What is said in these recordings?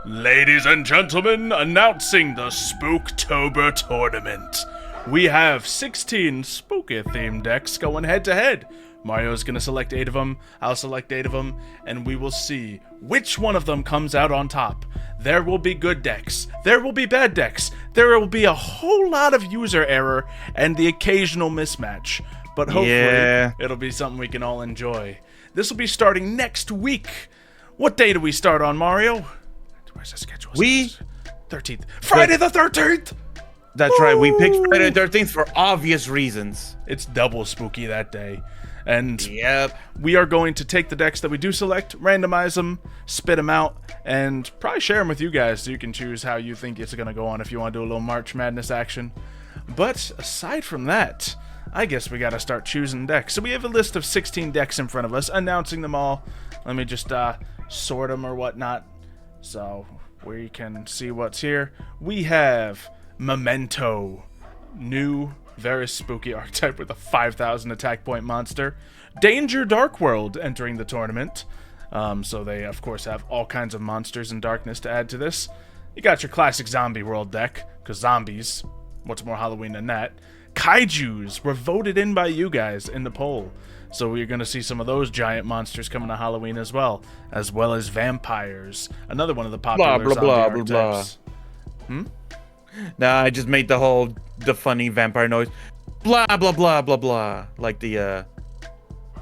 Ladies and gentlemen, announcing the Spooktober tournament. We have 16 spooky-themed decks going head-to-head. Mario's gonna select 8 of them, I'll select 8 of them, and we will see which one of them comes out on top. There will be good decks, there will be bad decks, there will be a whole lot of user error and the occasional mismatch. But hopefully, it'll be something we can all enjoy. This will be starting next week. What day do we start on, Mario? Where's the schedule? 13th. Friday the 13th! That's right, we picked Friday the 13th for obvious reasons. It's double spooky that day. And yep, we are going to take the decks that we do select, randomize them, spit them out, and probably share them with you guys so you can choose how you think it's going to go on if you want to do a little March Madness action. But aside from that, I guess we got to start choosing decks. So we have a list of 16 decks in front of us, announcing them all. Let me just sort them or whatnot so we can see what's here. We have Memento, new, very spooky archetype with a 5,000 attack point monster. Danger Dark World entering the tournament. So they, of course, have all kinds of monsters and darkness to add to this. You got your classic Zombie World deck, because zombies, what's more Halloween than that? Kaijus were voted in by you guys in the poll. So we're going to see some of those giant monsters coming to Halloween as well as vampires. Another one of the popular zombie archetypes. Nah, I just made the funny vampire noise. Blah blah blah blah blah. Like the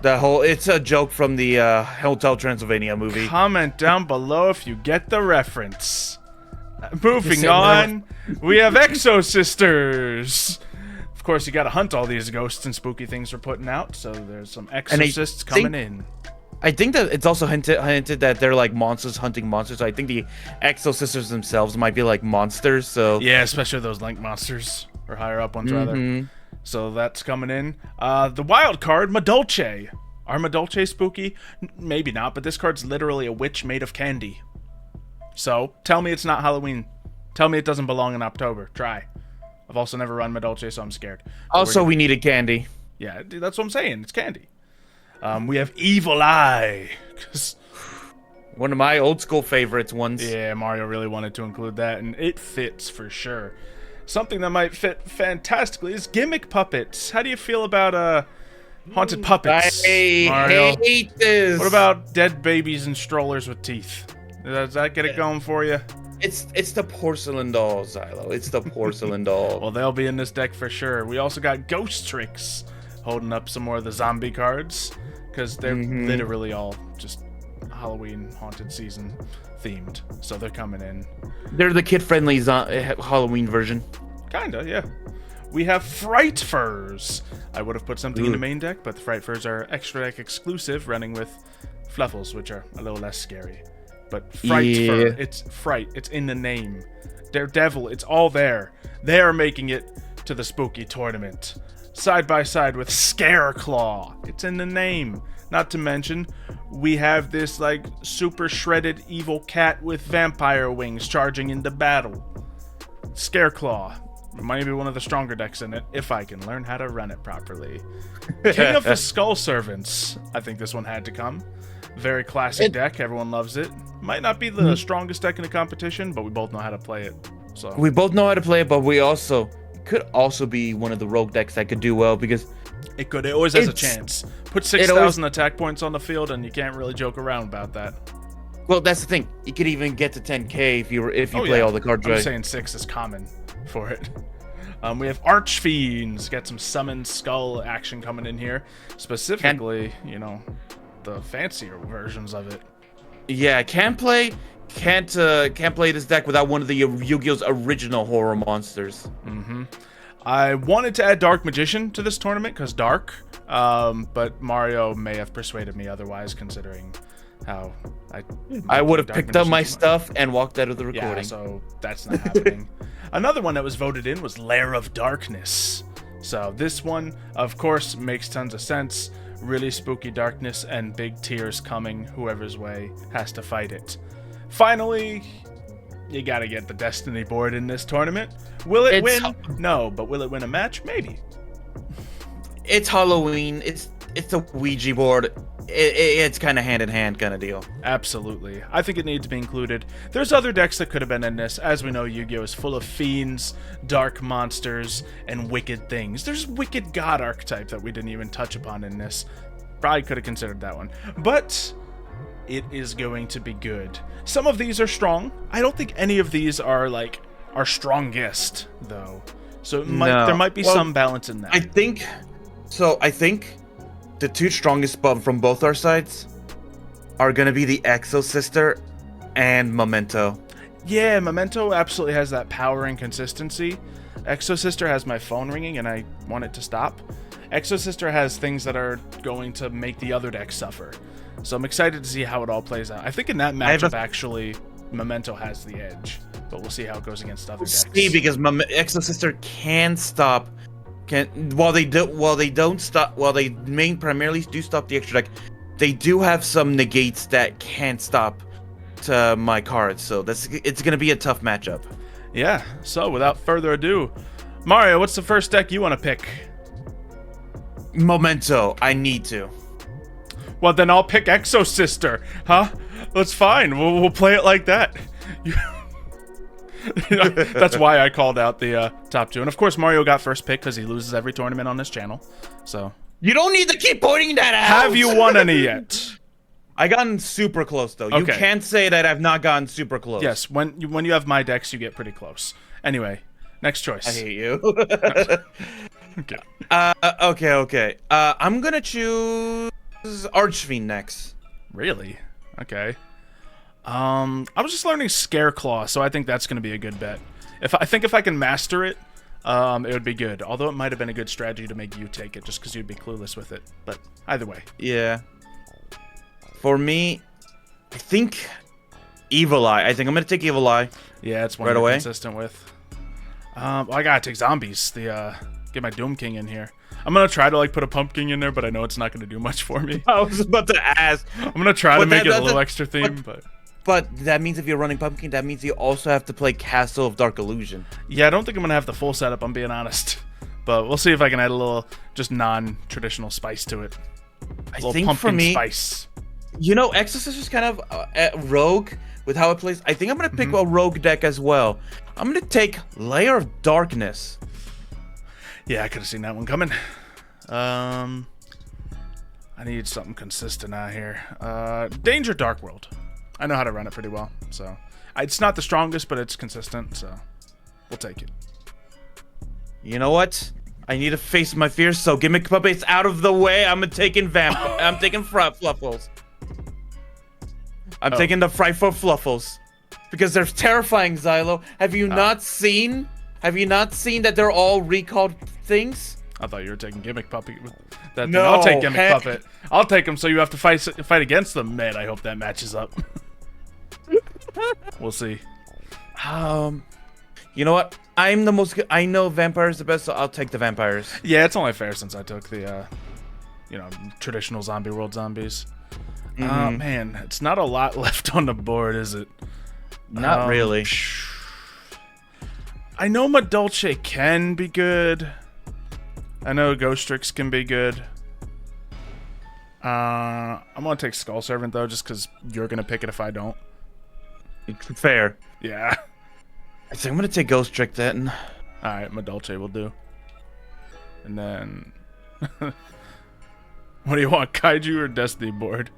whole, it's a joke from the Hotel Transylvania movie. Comment down below if you get the reference. Moving on, we have Exo Sisters. Of course, you gotta hunt all these ghosts and spooky things we're putting out, so there's some exorcists coming in. I think that it's also hinted that they're like monsters hunting monsters. So I think the Exo Sisters themselves might be like monsters. So yeah, especially those Link monsters, or higher up ones rather. So that's coming in. The wild card, Madolche. Are Madolche spooky? Maybe not, but this card's literally a witch made of candy. So tell me it's not Halloween. Tell me it doesn't belong in October. Try. I've also never run Madolche, so I'm scared. Also, we needed candy. Yeah, that's what I'm saying. It's candy. We have Evil Eye. One of my old school favorites ones. Yeah, Mario really wanted to include that, and it fits for sure. Something that might fit fantastically is Gimmick Puppets. How do you feel about haunted puppets, Mario? I hate this. What about dead babies and strollers with teeth? Does that get it going for you? It's the porcelain doll, Xylo. It's the porcelain doll. Well, they'll be in this deck for sure. We also got Ghost Tricks holding up some more of the zombie cards, because they're literally all just Halloween haunted season themed. So they're coming in. They're the kid-friendly Halloween version. Kinda, yeah. We have Fright Furs. I would have put something in the main deck, but the Fright Furs are extra deck exclusive, running with Fluffles, which are a little less scary. But Fright Fur, it's Fright, it's in the name. Daredevil, it's all there. They are making it to the spooky tournament. Side by side with Scareclaw, it's in the name. Not to mention, we have this like super shredded evil cat with vampire wings charging into battle. Scareclaw might be one of the stronger decks in it, if I can learn how to run it properly. King of the Skull Servants, I think this one had to come. Very classic deck, everyone loves it. Might not be the strongest deck in the competition, but we both know how to play it. So we both know how to play it, but we also could also be one of the rogue decks that could do well, because it always has a chance. Put 6,000 attack points on the field, and you can't really joke around about that. Well, that's the thing. You could even get to 10k if you play all the cards right. I'm saying 6 is common for it. We have Archfiends. Got some Summon Skull action coming in here. Specifically, the fancier versions of it. Yeah, can't play this deck without one of the Yu-Gi-Oh's original horror monsters. I wanted to add Dark Magician to this tournament because Dark, but Mario may have persuaded me otherwise, considering how I would have picked up my stuff and walked out of the recording. Yeah, so that's not happening. Another one that was voted in was Lair of Darkness. So this one, of course, makes tons of sense. Really spooky darkness and big tears coming. Whoever's way has to fight it. Finally, you gotta get the Destiny board in this tournament. Will it win? No, but will it win a match? Maybe. It's Halloween. It's the Ouija board. it's kind of hand in hand kind of deal. Absolutely. I think it needs to be included. There's other decks that could have been in this. As we know, Yu-Gi-Oh! Is full of fiends, dark monsters, and wicked things. There's Wicked God archetype that we didn't even touch upon in this. Probably could have considered that one. But it is going to be good. Some of these are strong. I don't think any of these are, like, our strongest, though. So there might be some balance in that. I think the two strongest from both our sides are going to be the Exo Sister and Memento. Yeah, Memento absolutely has that power and consistency. Exo Sister has my phone ringing and I want it to stop. Exo Sister has things that are going to make the other deck suffer. So I'm excited to see how it all plays out. I think in that matchup, actually, Memento has the edge. But we'll see how it goes against other decks. See, because Exo Sister can stop... While they primarily do stop the extra deck, they do have some negates that can't stop my cards, so it's gonna be a tough matchup. Yeah, so without further ado, Mario, what's the first deck you want to pick? Memento. I need to. Well, then I'll pick Exo Sister, huh? That's fine. We'll play it like that. That's why I called out the top two. And of course, Mario got first pick because he loses every tournament on this channel. So you don't need to keep pointing that out. Have you won any yet? I gotten super close though. You can't say that I've not gotten super close. Yes, when you have my decks, you get pretty close. Anyway, next choice. I hate you. Okay. Okay. I'm gonna choose Archfiend next. Really? Okay. I was just learning Scareclaw, so I think that's going to be a good bet. If I can master it, it would be good. Although it might have been a good strategy to make you take it, just because you'd be clueless with it. But either way. Yeah. For me, I think Evil Eye. I think I'm going to take Evil Eye. Yeah, it's one right away. Consistent with. Well, I gotta take zombies. Get my Doom King in here. I'm gonna try to like put a Pumpkin in there, but I know it's not gonna do much for me. I was about to ask. I'm gonna try to make it a little extra theme, But that means if you're running Pumpkin, that means you also have to play Castle of Dark Illusion. Yeah, I don't think I'm gonna have the full setup, I'm being honest. But we'll see if I can add a little just non-traditional spice to it. I think for me, spice. You know, Exorcist is kind of rogue with how it plays. I think I'm gonna pick a rogue deck as well. I'm gonna take Layer of Darkness. Yeah, I could have seen that one coming. I need something consistent out here. Danger Dark World. I know how to run it pretty well, so it's not the strongest, but it's consistent, so we'll take it. You know what? I need to face my fears, so Gimmick Puppet's out of the way. I'm taking I'm taking Fluffles. I'm taking the Frightful Fluffles because they're terrifying, Xylo. Have you not seen? Have you not seen that they're all recalled things? I thought you were taking Gimmick Puppet. No, I'll take Gimmick Puppet. I'll take them so you have to fight against them. Man, I hope that matches up. We'll see. You know what? I know vampires the best, so I'll take the vampires. Yeah, it's only fair since I took the, traditional zombie world zombies. Man, it's not a lot left on the board, is it? Not really. I know Madolce can be good. I know Ghostrix can be good. I'm gonna take Skull Servant though, just because you're gonna pick it if I don't. Fair. Yeah. I think I'm gonna take Ghostrix then. All right, Madolce will do. And then, what do you want, Kaiju or Destiny board?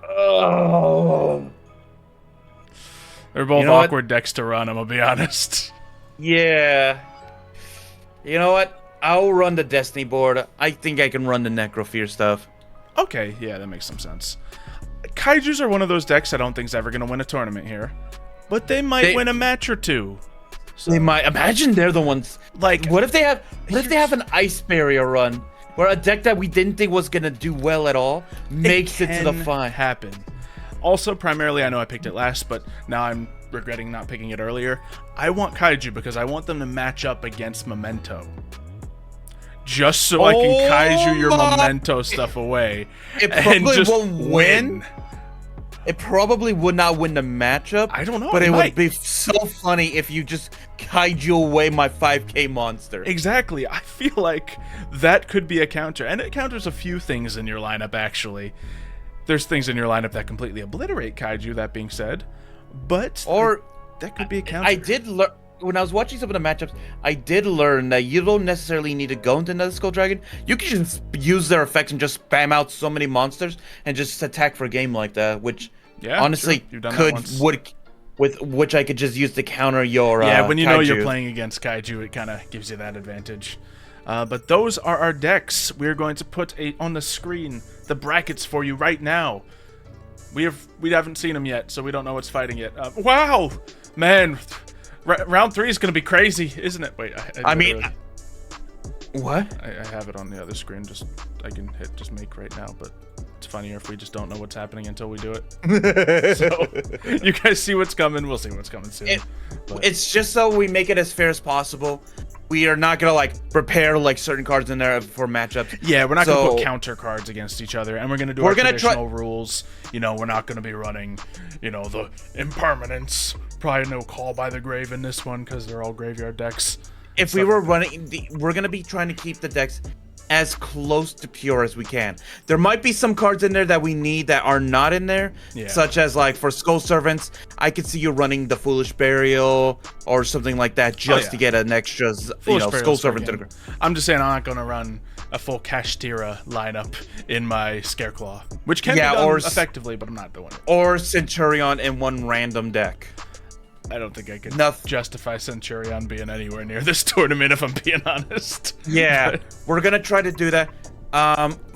Oh. They're both awkward decks to run. I'm gonna be honest. Yeah. You know what? I'll run the Destiny board. I think I can run the Necrofear stuff. Okay, yeah, that makes some sense. Kaijus are one of those decks I don't think's ever going to win a tournament here. But they might win a match or two. So. They might. Imagine they're the ones. Like, what if they have an Ice Barrier run where a deck that we didn't think was going to do well at all makes it to the final? Happen. Also, primarily, I know I picked it last, but now I'm regretting not picking it earlier. I want Kaiju because I want them to match up against Memento. Just so I can Kaiju your Memento stuff away. It probably won't win. It probably would not win the matchup. I don't know. But it might. would be so funny if you just kaiju away my 5k monster. Exactly. I feel like that could be a counter. And it counters a few things in your lineup, actually. There's things in your lineup that completely obliterate kaiju, that being said. But Or that could be a counter. I did learn when I was watching some of the matchups. I did learn that you don't necessarily need to go into another Skull Dragon. You can just use their effects and just spam out so many monsters and just attack for a game like that, which honestly with which I could just use to counter your when you know kaiju. you're playing against kaiju, it kind of gives you that advantage. But those are our decks. We're going to put on the screen the brackets for you right now. We haven't seen them yet, so we don't know what's fighting yet. Wow, man, round 3 is going to be crazy, isn't it? Wait, what? I have it on the other screen. I can hit just make right now, but it's funnier if we just don't know what's happening until we do it. So you guys see what's coming. We'll see what's coming soon. It's just so we make it as fair as possible. We are not gonna prepare certain cards in there for matchups. Yeah, we're not gonna put counter cards against each other, and we're gonna do our traditional rules. You know, we're not gonna be running, the impermanence. Probably no Call by the Grave in this one because they're all graveyard decks. If we were running, we're gonna be trying to keep the decks as close to pure as we can. There might be some cards in there that we need that are not in there, such as for Skull Servants. I could see you running the Foolish Burial or something like that just to get an extra, Skull Servant. I'm just saying I'm not gonna run a full Kashtira lineup in my Scareclaw, which can be done effectively, but I'm not doing it. Or Centurion in one random deck. I don't think I could justify Centurion being anywhere near this tournament, if I'm being honest. Yeah, we're gonna try to do that.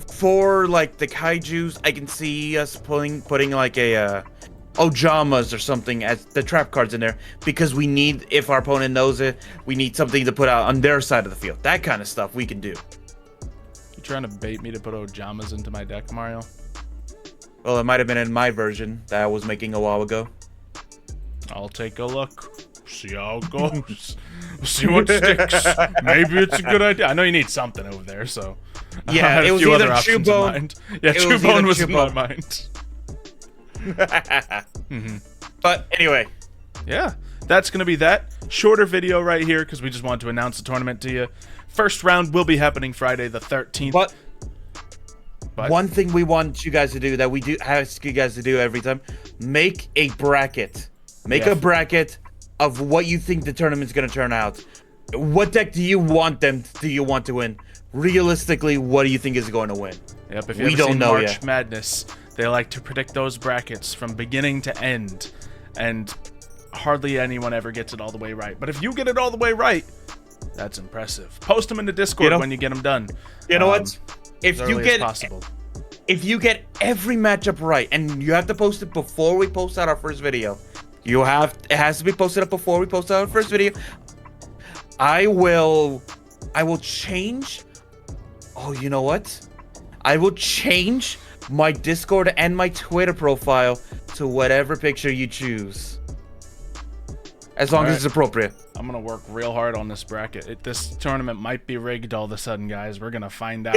For the kaijus, I can see us putting a Ojamas or something as the trap cards in there, because we need, if our opponent knows it, we need something to put out on their side of the field. That kind of stuff we can do. You trying to bait me to put Ojamas into my deck, Mario? Well, it might have been in my version that I was making a while ago. I'll take a look. See how it goes. See what sticks. Maybe it's a good idea. I know you need something over there, so yeah, it was either Chewbone. Yeah, Chewbone was in my mind. But anyway, yeah, that's gonna be that shorter video right here because we just wanted to announce the tournament to you. First round will be happening Friday the 13th. But one thing we want you guys to do that we do ask you guys to do every time: make a bracket. Make a bracket of what you think the tournament's going to turn out. What deck do you want to win? Realistically, what do you think is going to win? Yep, if you ever seen March Madness, they like to predict those brackets from beginning to end, and hardly anyone ever gets it all the way right. But if you get it all the way right, that's impressive. Post them in the Discord when you get them done. You know what? If you get every matchup right, and you have to post it before we post out our first video, it has to be posted up before we post out our first video. I will change. Oh, you know what? I will change my Discord and my Twitter profile to whatever picture you choose, as long as it's appropriate. I'm gonna work real hard on this bracket. This tournament might be rigged all of a sudden, guys. We're gonna find out.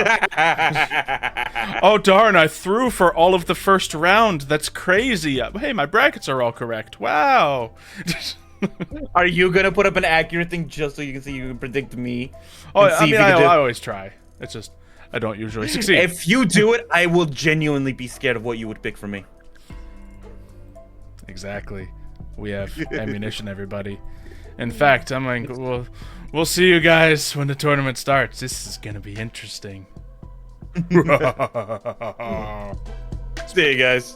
Oh darn! I threw for all of the first round. That's crazy. Hey, my brackets are all correct. Wow. Are you gonna put up an accurate thing just so you can predict me? Oh, I always try. It's just I don't usually succeed. If you do it, I will genuinely be scared of what you would pick for me. Exactly. We have ammunition, everybody. In fact, I'm like, we'll see you guys when the tournament starts. This is gonna be interesting. See you guys.